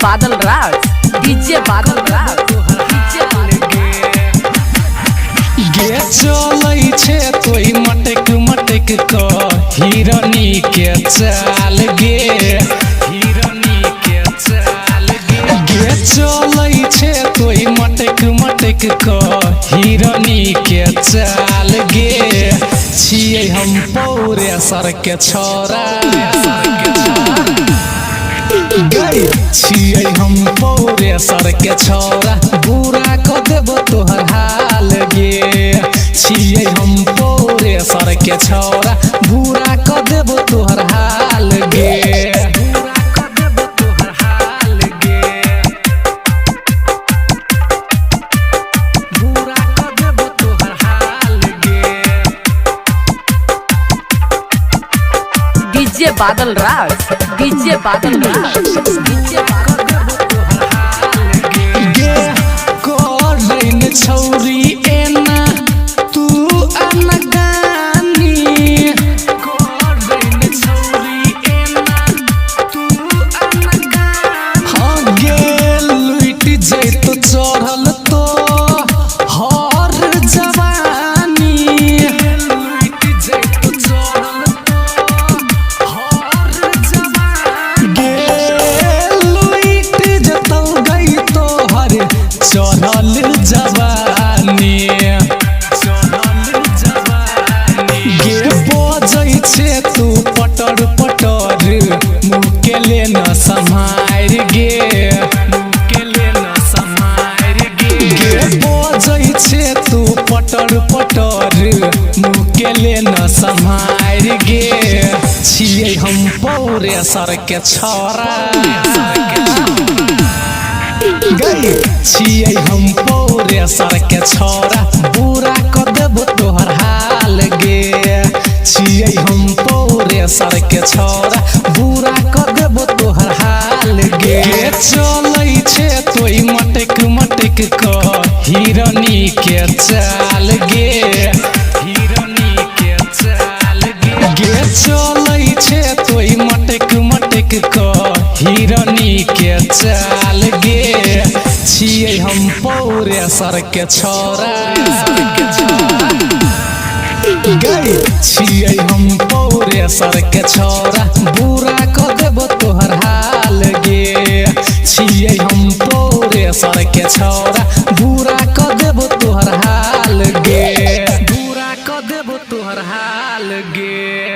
बादल राज, DJ बादल राज, DJ गे चलै छे तोई मटक मटक क हिरनी के चाल गे, हिरनी के चाल गे चलै छे तोई मटक मटक क हिरनी के चाल गे। छियै हम पौरे सर के छोरा, छियै हम पौरे सर के छोरा, बुरा क देबो तोहर हाल गे। छियै हम पौरे सर के छोरा, बुरा क देबो तोहर हाल गे, बुरा क देबो तोहर हाल गे, बुरा क देबो तोहर हाल गे। डीजे बादल राज, डीजे बादल राज, डीजे छौरी एना तू अनगानी, छौरी एना तू अनगानी। हाँ गे लुट जैत चढ़ल तो हर जवानी, लुट जैत चढ़ल तो हर जवानी। गे लुट जतौ गई तो हर चढ़ल जवानी, चढ़ल जवानी। गे बजै छे तू पटर पटर, मुँह के ले न सम्हार गे, मुँह के ले न सम्हार गे। गे बजै छे तू पटर पटर, मुँह के ले न सम्हार गे। छियै हम पौरे सर के छोरा, छियै हम पौरे सर के छोरा, बुरा क देबो तोहर हाल गे। छियै हम पौरे सर के छोरा, बुरा क देबो तोहर हाल गे। चलै छे तोई मटक मटक क हिरनी के चाल गे, हिरनी के चाल गे। गे चलै छे तोई मटक मटक क हिरनी के चाल गे। छियै हम पौरे सर के छोरा, छियै हम पौरे सर के छोरा, बुरा क देबो तोहर हाल गे। छियै हम पौरे सर के छोरा, बुरा क देबो तोहर हाल गे, बुरा क देबो तोहर हाल गे।